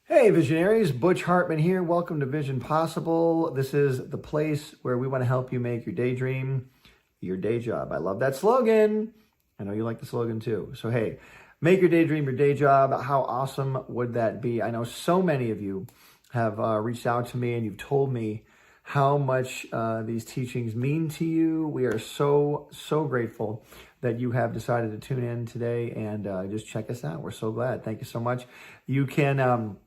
Hey visionaries, Butch Hartman here. Welcome to Vision Possible. This is the place where we want to help you make your daydream your day job. I love that slogan. I know you like the slogan too. So hey, make your daydream your day job. How awesome would that be? I know so many of you have reached out to me and you've told me how much these teachings mean to you. We are so grateful that you have decided to tune in today and just check us out. We're so glad. Thank you so much. You can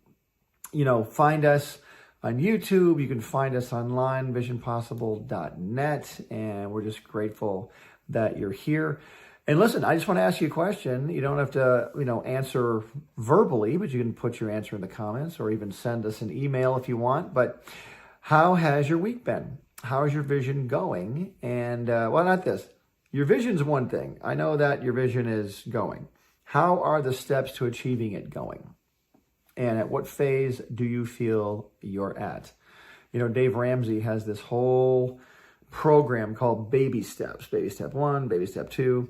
find us on YouTube. You can find us online, visionpossible.net. And we're just grateful that you're here. And listen, I just want to ask you a question. You don't have to, answer verbally, but you can put your answer in the comments or even send us an email if you want. But how has your week been? How is your vision going? And, not this. Your vision's one thing. I know that your vision is going. How are the steps to achieving it going? And at what phase do you feel you're at? Dave Ramsey has this whole program called Baby Steps. Baby Step 1, Baby Step 2.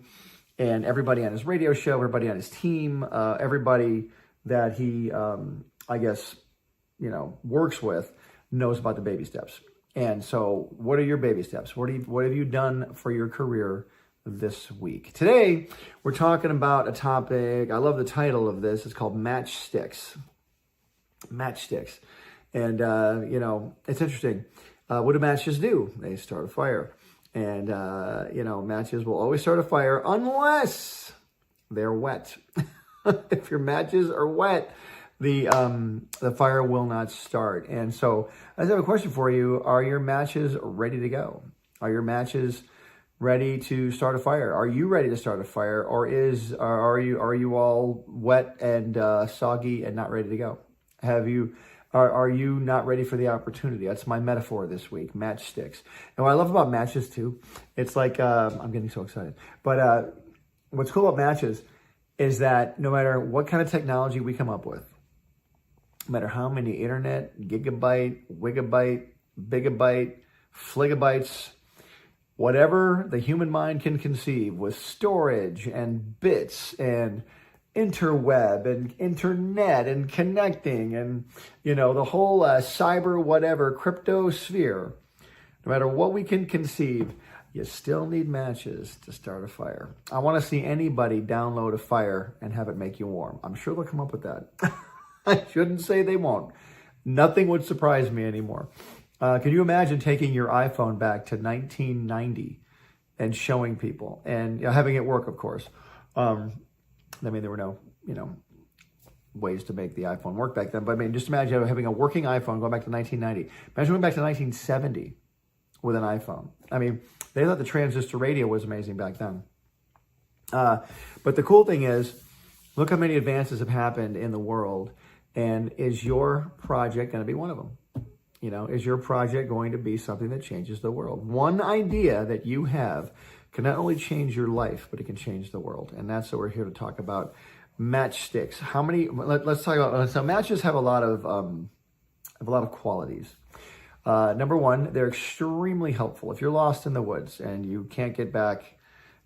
And everybody on his radio show, everybody on his team, everybody that he, works with knows about the baby steps. And so what are your baby steps? What have you done for your career this week? Today, we're talking about a topic. I love the title of this. It's called Matchsticks. Matchsticks. And, it's interesting. What do matches do? They start a fire. And, matches will always start a fire unless they're wet. If your matches are wet, the fire will not start. And so I just have a question for you. Are your matches ready to go? Are your matches ready to start a fire? Are you ready to start a fire? Or are you all wet and soggy and not ready to go? Are you not ready for the opportunity? That's my metaphor this week, matchsticks. And what I love about matches too, it's like, I'm getting so excited. But what's cool about matches is that no matter what kind of technology we come up with, no matter how many internet, gigabyte, wigabyte, bigabyte, fligabytes, whatever the human mind can conceive with storage and bits and interweb and internet and connecting and, the whole cyber whatever crypto sphere, no matter what we can conceive, you still need matches to start a fire. I want to see anybody download a fire and have it make you warm. I'm sure they'll come up with that. I shouldn't say they won't. Nothing would surprise me anymore. Can you imagine taking your iPhone back to 1990 and showing people and having it work, of course. There were no, ways to make the iPhone work back then. But just imagine having a working iPhone going back to 1990. Imagine going back to 1970 with an iPhone. They thought the transistor radio was amazing back then. But the cool thing is, look how many advances have happened in the world. And is your project going to be one of them? Is your project going to be something that changes the world? One idea that you have can not only change your life, but it can change the world. And that's what we're here to talk about. Matchsticks. Let's talk about, so matches have a lot of qualities. Number one, they're extremely helpful. If you're lost in the woods and you can't get back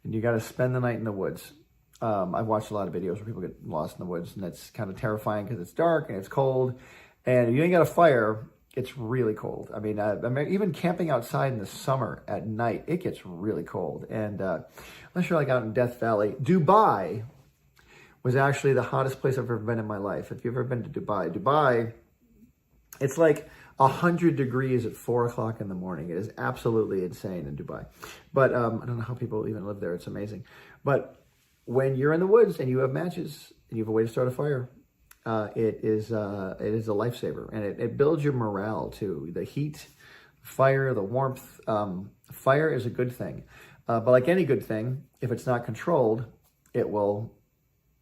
and you got to spend the night in the woods. I've watched a lot of videos where people get lost in the woods, and that's kind of terrifying because it's dark and it's cold. And if you ain't got a fire, it's really cold. Even camping outside in the summer at night, it gets really cold. And unless you're like out in Death Valley, Dubai was actually the hottest place I've ever been in my life. If you've ever been to Dubai, it's like 100 degrees at 4 o'clock in the morning. It is absolutely insane in Dubai. But I don't know how people even live there. It's amazing. But when you're in the woods and you have matches and you have a way to start a fire, it is a lifesaver, and it builds your morale too. The heat, fire, the warmth. Fire is a good thing, but like any good thing, if it's not controlled, it will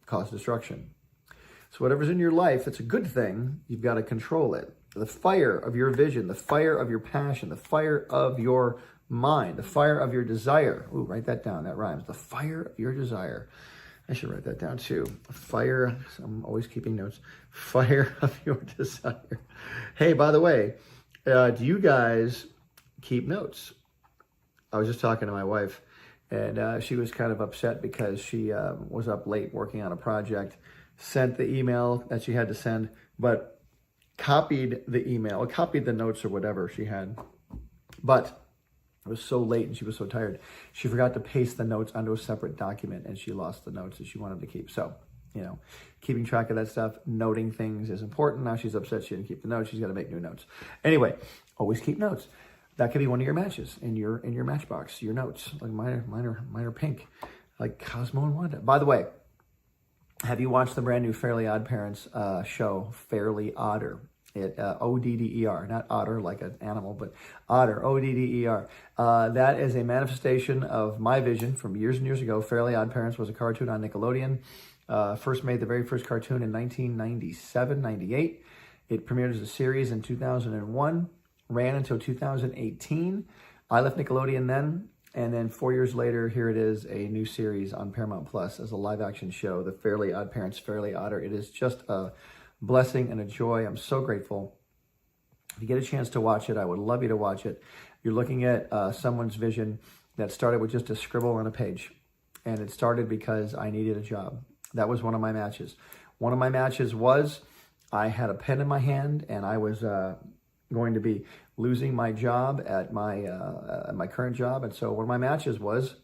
cause destruction. So whatever's in your life that's a good thing, you've got to control it. The fire of your vision, the fire of your passion, the fire of your mind, the fire of your desire. Ooh, write that down. That rhymes. The fire of your desire. I should write that down too. Fire. I'm always keeping notes. Fire of your desire. Hey, by the way, do you guys keep notes? I was just talking to my wife, and she was kind of upset because she was up late working on a project, sent the email that she had to send, but copied the email, copied the notes or whatever she had. But it was so late and she was so tired. She forgot to paste the notes onto a separate document and she lost the notes that she wanted to keep. So, you know, keeping track of that stuff, noting things is important. Now she's upset she didn't keep the notes. She's got to make new notes. Anyway, always keep notes. That could be one of your matches in your matchbox, your notes. Like mine are pink, like Cosmo and Wanda. By the way, have you watched the brand new Fairly Odd Parents show, Fairly Odder? Odder, not otter like an animal, but Odder, Odder. That is a manifestation of my vision from years and years ago. Fairly Odd Parents was a cartoon on Nickelodeon. First made the very first cartoon in 1997, 98. It premiered as a series in 2001, ran until 2018. I left Nickelodeon then, and then 4 years later, here it is, a new series on Paramount Plus as a live-action show, The Fairly Odd Parents, Fairly Odder. It is just a blessing and a joy. I'm so grateful. If you get a chance to watch it, I would love you to watch it. You're looking at someone's vision that started with just a scribble on a page, and it started because I needed a job. That was one of my matches. One of my matches was I had a pen in my hand, and I was going to be losing my job at my current job. And so one of my matches was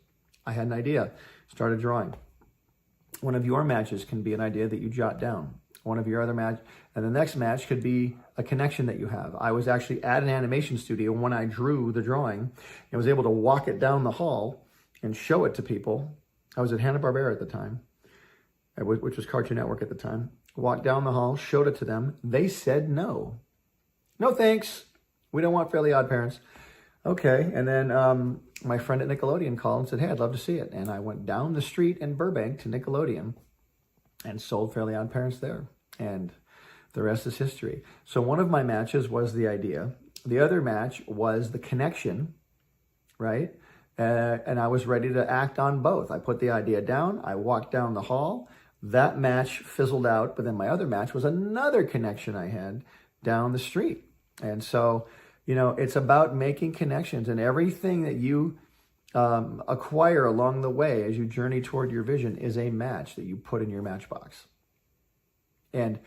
I had an idea, started drawing. One of your matches can be an idea that you jot down. One of your other match, and the next match could be a connection that you have. I was actually at an animation studio when I drew the drawing and was able to walk it down the hall and show it to people. I was at Hanna-Barbera at the time, which was Cartoon Network at the time. Walked down the hall, showed it to them. They said no. No thanks. We don't want Fairly Odd Parents. Okay, and then my friend at Nickelodeon called and said, hey, I'd love to see it. And I went down the street in Burbank to Nickelodeon and sold Fairly Odd Parents there. And the rest is history. So one of my matches was the idea. The other match was the connection, right? And I was ready to act on both. I put the idea down. I walked down the hall. That match fizzled out. But then my other match was another connection I had down the street. And so, you know, it's about making connections, and everything that you acquire along the way as you journey toward your vision is a match that you put in your matchbox. And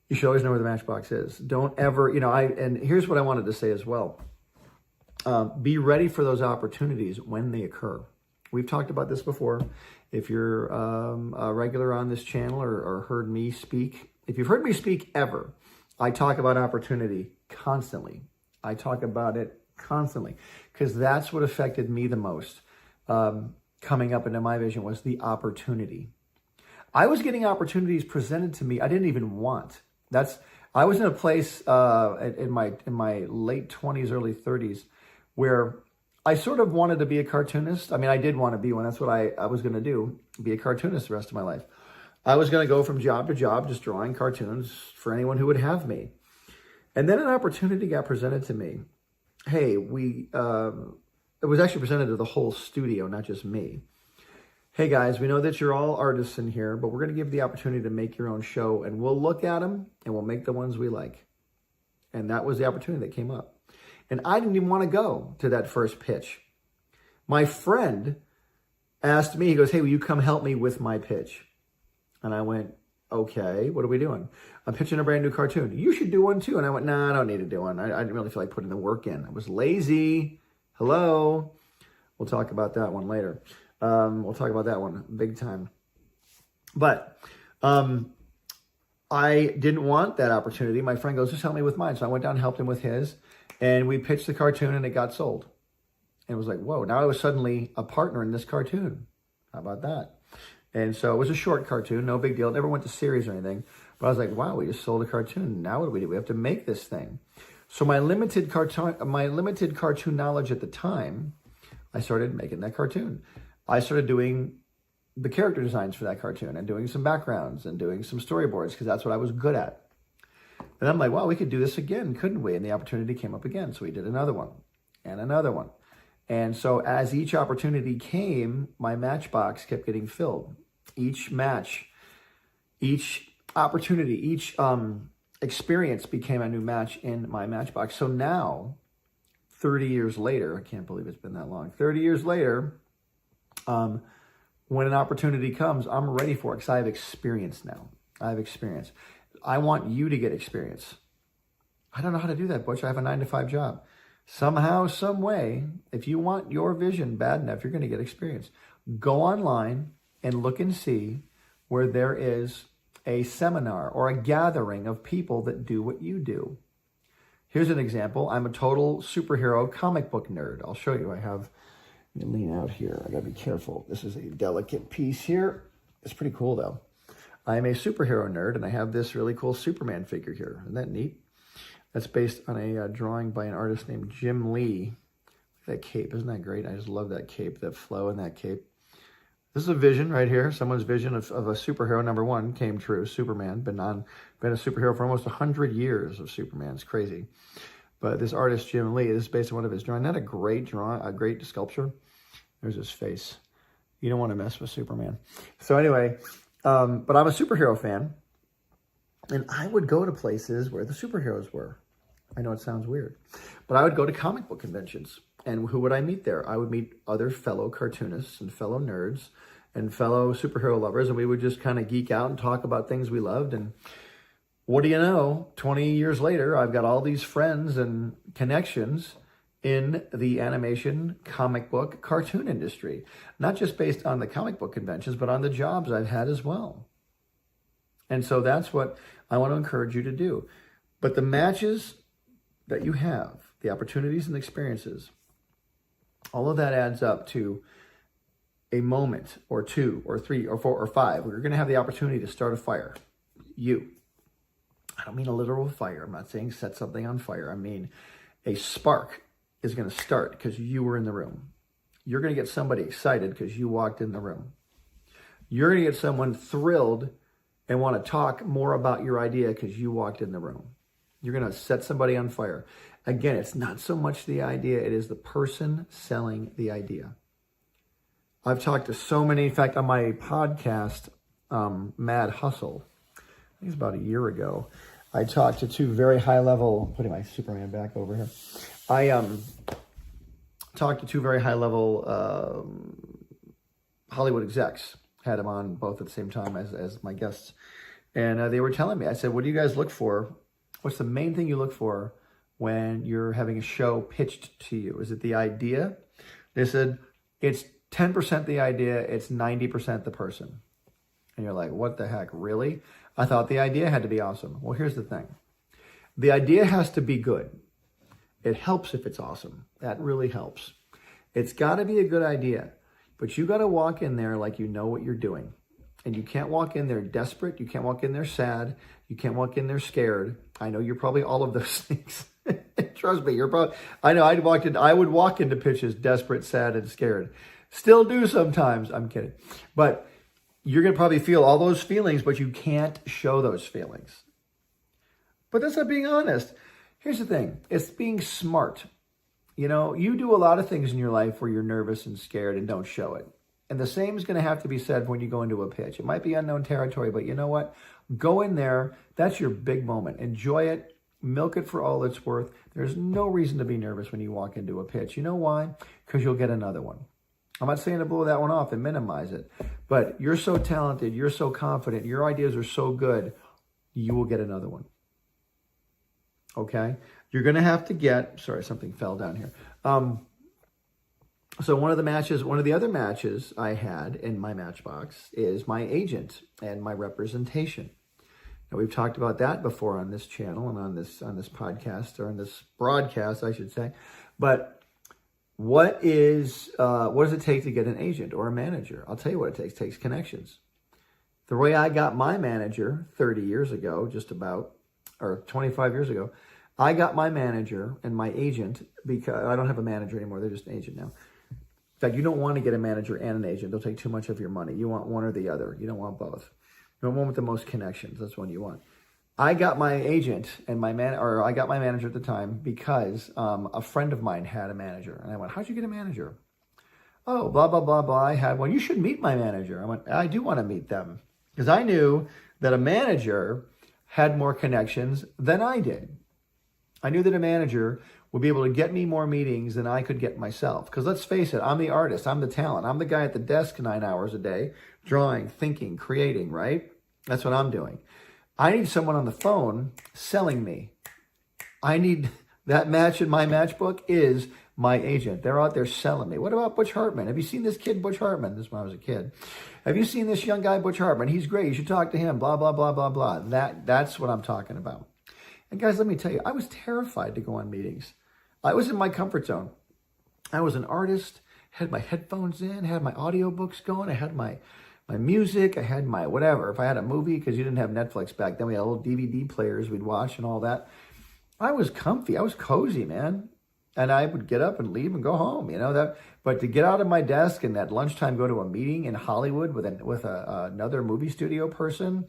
you should always know where the matchbox is. Don't ever, you know, and here's what I wanted to say as well. Be ready for those opportunities when they occur. We've talked about this before. If you're a regular on this channel or heard me speak, if you've heard me speak ever, I talk about opportunity constantly. I talk about it constantly because that's what affected me the most coming up into my vision was the opportunity. I was getting opportunities presented to me I didn't even want. I was in a place in my late 20s, early 30s where I sort of wanted to be a cartoonist. I mean, I did want to be one. That's what I was going to do, be a cartoonist the rest of my life. I was going to go from job to job, just drawing cartoons for anyone who would have me. And then an opportunity got presented to me. Hey, it was actually presented to the whole studio, not just me. Hey guys, we know that you're all artists in here, but we're going to give you the opportunity to make your own show, and we'll look at them and we'll make the ones we like. And that was the opportunity that came up. And I didn't even want to go to that first pitch. My friend asked me, he goes, hey, will you come help me with my pitch? And I went, okay, what are we doing? I'm pitching a brand new cartoon. You should do one too. And I went, no, I don't need to do one. I didn't really feel like putting the work in. I was lazy. Hello. We'll talk about that one later. We'll talk about that one big time. But I didn't want that opportunity. My friend goes, just help me with mine. So I went down and helped him with his. And we pitched the cartoon and it got sold. And it was like, whoa, now I was suddenly a partner in this cartoon. How about that? And so it was a short cartoon, no big deal. It never went to series or anything. But I was like, wow, we just sold a cartoon. Now what do? We have to make this thing. So my limited cartoon knowledge at the time, I started making that cartoon. I started doing the character designs for that cartoon and doing some backgrounds and doing some storyboards because that's what I was good at. And I'm like, wow, we could do this again, couldn't we? And the opportunity came up again. So we did another one and another one. And so as each opportunity came, my matchbox kept getting filled. Each match, each opportunity, each experience became a new match in my matchbox. So now, 30 years later, I can't believe it's been that long, 30 years later, when an opportunity comes, I'm ready for it because I have experience now. I have experience. I want you to get experience. I don't know how to do that, Butch. I have a 9-to-5 job. Somehow, some way, if you want your vision bad enough, you're going to get experience. Go online and look and see where there is a seminar or a gathering of people that do what you do. Here's an example. I'm a total superhero comic book nerd. I'll show you. Let me lean out here. I got to be careful. This is a delicate piece here. It's pretty cool, though. I'm a superhero nerd, and I have this really cool Superman figure here. Isn't that neat? That's based on a drawing by an artist named Jim Lee. That cape, isn't that great? I just love that cape, that flow in that cape. This is a vision right here. Someone's vision of a superhero, number one, came true. Superman, been a superhero for almost 100 years of Superman. It's crazy. But this artist, Jim Lee, this is based on one of his drawings. Isn't that a great drawing, a great sculpture? There's his face. You don't want to mess with Superman. So anyway, but I'm a superhero fan. And I would go to places where the superheroes were. I know it sounds weird. But I would go to comic book conventions. And who would I meet there? I would meet other fellow cartoonists and fellow nerds and fellow superhero lovers. And we would just kind of geek out and talk about things we loved. And what do you know? 20 years later, I've got all these friends and connections in the animation, comic book, cartoon industry. Not just based on the comic book conventions, but on the jobs I've had as well. And so that's what I want to encourage you to do. But the matches that you have, the opportunities and experiences, all of that adds up to a moment or two or three or four or five where you're going to have the opportunity to start a fire. I don't mean a literal fire. I'm not saying set something on fire. I mean a spark is going to start because you were in the room. You're going to get somebody excited because you walked in the room. You're going to get someone thrilled and want to talk more about your idea because you walked in the room. You're going to set somebody on fire. Again, it's not so much the idea, it is the person selling the idea. I've talked to so many, in fact, on my podcast, Mad Hustle, I think it's about a year ago, I talked to two very high-level, putting my Superman back over here, I talked to two very high-level Hollywood execs, had them on both at the same time as my guests, and they were telling me, I said, what do you guys look for? What's the main thing you look for when you're having a show pitched to you? Is it the idea? They said, it's 10% the idea, it's 90% the person. And you're like, what the heck, really? I thought the idea had to be awesome. Well, here's the thing. The idea has to be good. It helps if it's awesome. That really helps. It's got to be a good idea, but you got to walk in there like you know what you're doing. And you can't walk in there desperate. You can't walk in there sad. You can't walk in there scared. I know you're probably all of those things. Trust me, you're probably, I know I would walk into pitches desperate, sad, and scared. Still do sometimes. I'm kidding. But you're going to probably feel all those feelings, but you can't show those feelings. But that's not being honest. Here's the thing. It's being smart. You know, you do a lot of things in your life where you're nervous and scared and don't show it. And the same is going to have to be said when you go into a pitch. It might be unknown territory, but you know what? Go in there. That's your big moment. Enjoy it. Milk it for all it's worth. There's no reason to be nervous when you walk into a pitch. You know why? Because you'll get another one. I'm not saying to blow that one off and minimize it, but you're so talented, you're so confident, your ideas are so good, you will get another one. Okay? You're going to have to get, sorry, something fell down here. So one of the other matches I had in my Matchbox is my agent and my representation. Now, we've talked about that before on this channel and on this podcast, or on this broadcast, I should say. But what does it take to get an agent or a manager? I'll tell you what it takes. It takes connections. The way I got my manager 30 years ago, just about, or 25 years ago, I got my manager and my agent, because I don't have a manager anymore. They're just an agent now. In fact, you don't want to get a manager and an agent. They'll take too much of your money. You want one or the other. You don't want both. You want one with the most connections. That's one you want. I got my agent and I got my manager at the time because a friend of mine had a manager. And I went, how'd you get a manager? Oh, blah, blah, blah, blah. I had one. You should meet my manager. I went, I do want to meet them. Because I knew that a manager had more connections than I did. I knew that a manager would be able to get me more meetings than I could get myself. Because let's face it, I'm the artist. I'm the talent. I'm the guy at the desk 9 hours a day, drawing, thinking, creating, right? That's what I'm doing. I need someone on the phone selling me. I need that match in my matchbook is my agent. They're out there selling me. What about Butch Hartman? Have you seen this kid, Butch Hartman? This is when I was a kid. Have you seen this young guy, Butch Hartman? He's great. You should talk to him. Blah, blah, blah, blah, blah. That's what I'm talking about. And guys, let me tell you, I was terrified to go on meetings. I was in my comfort zone. I was an artist, had my headphones in, had my audiobooks going. I had my music. I had my whatever. If I had a movie, because you didn't have Netflix back then, we had little DVD players we'd watch and all that. I was comfy. I was cozy, man. And I would get up and leave and go home, that. But to get out of my desk and at lunchtime go to a meeting in Hollywood with another movie studio person,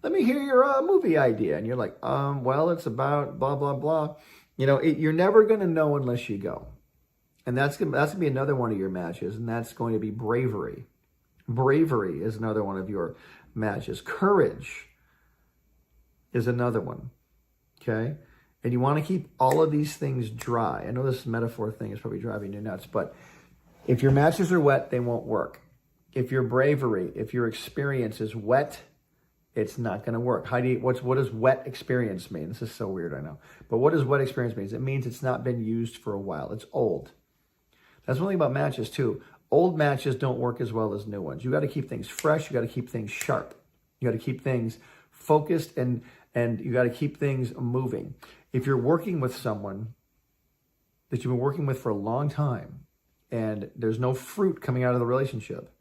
let me hear your movie idea. And you're like, well, it's about blah, blah, blah. You're never going to know unless you go. And that's gonna be another one of your matches, and that's going to be bravery. Bravery is another one of your matches. Courage is another one, okay? And you want to keep all of these things dry. I know this metaphor thing is probably driving you nuts, but if your matches are wet, they won't work. If your bravery, if your experience is wet, it's not going to work. What does wet experience mean? This is so weird, I know. But what does wet experience mean? It means it's not been used for a while. It's old. That's one thing about matches, too. Old matches don't work as well as new ones. You got to keep things fresh. You got to keep things sharp. You got to keep things focused, and you got to keep things moving. If you're working with someone that you've been working with for a long time and there's no fruit coming out of the relationship,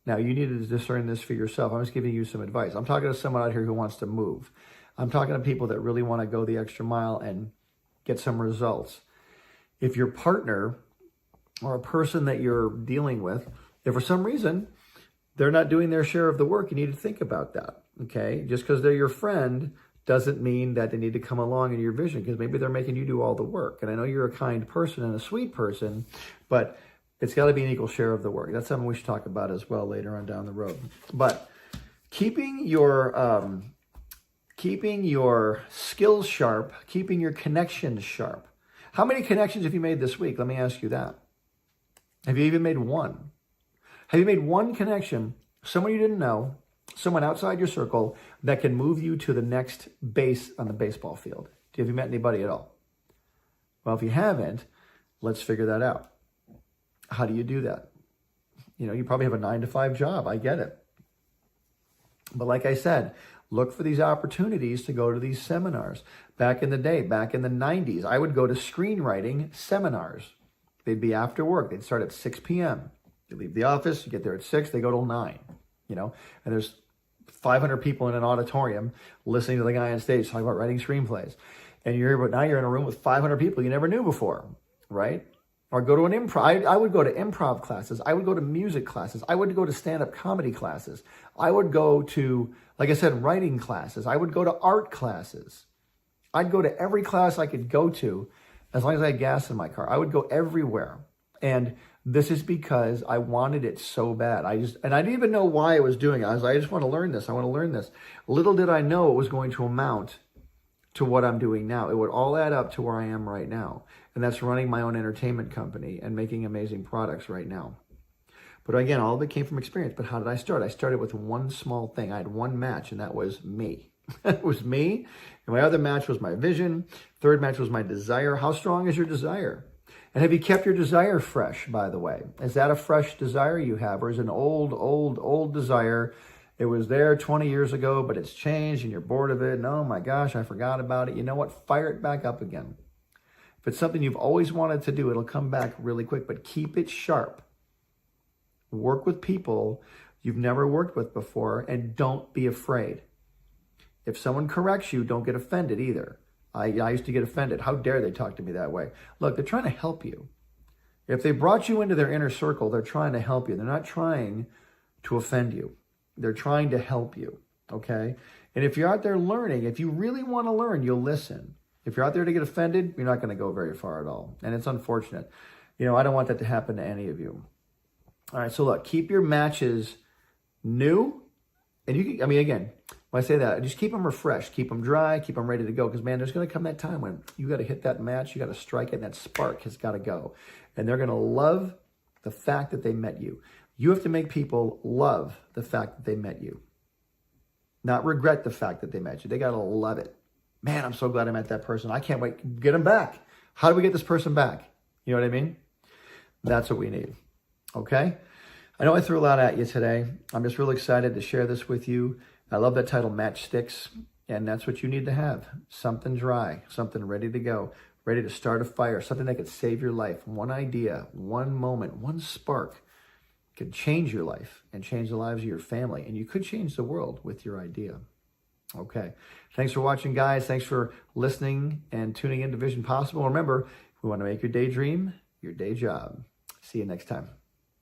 now you need to discern this for yourself. I'm just giving you some advice. I'm talking to someone out here who wants to move. I'm talking to people that really want to go the extra mile and get some results. If your partner or a person that you're dealing with, if for some reason they're not doing their share of the work, you need to think about that, okay? Just because they're your friend doesn't mean that they need to come along in your vision, because maybe they're making you do all the work. And I know you're a kind person and a sweet person, but it's got to be an equal share of the work. That's something we should talk about as well later on down the road. But keeping your skills sharp, keeping your connections sharp. How many connections have you made this week? Let me ask you that. Have you even made one? Have you made one connection, someone you didn't know, someone outside your circle that can move you to the next base on the baseball field? Have you met anybody at all? Well, if you haven't, let's figure that out. How do you do that? You probably have a 9-to-5 job. I get it. But like I said, look for these opportunities to go to these seminars. Back in the day, back in the 90s, I would go to screenwriting seminars. They'd be after work. They'd start at 6 p.m. You leave the office, you get there at 6, they go till 9, and there's 500 people in an auditorium listening to the guy on stage talking about writing screenplays. And now you're in a room with 500 people you never knew before, right? Or go to an improv. I would go to improv classes. I would go to music classes. I would go to stand-up comedy classes. I would go to, like I said, writing classes. I would go to art classes. I'd go to every class I could go to as long as I had gas in my car. I would go everywhere. And this is because I wanted it so bad. I didn't even know why I was doing it. I just want to learn this. I want to learn this. Little did I know it was going to amount to what I'm doing now. It would all add up to where I am right now. And that's running my own entertainment company and making amazing products right now. But again, all of it came from experience. But how did I start? I started with one small thing. I had one match, and that was me. It was me. And my other match was my vision. Third match was my desire. How strong is your desire? And have you kept your desire fresh, by the way? Is that a fresh desire you have? Or is it an old desire? It was there 20 years ago, but it's changed and you're bored of it. And oh my gosh, I forgot about it. You know what? Fire it back up again. If it's something you've always wanted to do, it'll come back really quick, but keep it sharp. Work with people you've never worked with before, and don't be afraid. If someone corrects you, don't get offended either. I used to get offended. How dare they talk to me that way? Look, they're trying to help you. If they brought you into their inner circle, they're trying to help you. They're not trying to offend you. They're trying to help you, okay? And if you're out there learning, if you really want to learn, you'll listen. If you're out there to get offended, you're not going to go very far at all. And it's unfortunate. I don't want that to happen to any of you. All right, so look, keep your matches new. And you can, again, when I say that, just keep them refreshed, keep them dry, keep them ready to go. Because, man, there's going to come that time when you got to hit that match, you got to strike it, and that spark has got to go. And they're going to love the fact that they met you. You have to make people love the fact that they met you. Not regret the fact that they met you. They got to love it. Man, I'm so glad I met that person. I can't wait. Get them back. How do we get this person back? You know what I mean? That's what we need. Okay? I know I threw a lot at you today. I'm just really excited to share this with you. I love that title, Matchsticks. And that's what you need to have. Something dry, something ready to go, ready to start a fire, something that could save your life. One idea, one moment, one spark could change your life and change the lives of your family. And you could change the world with your idea. Okay. Thanks for watching, guys. Thanks for listening and tuning in to Vision Possible. Remember, we want to make your daydream your day job. See you next time.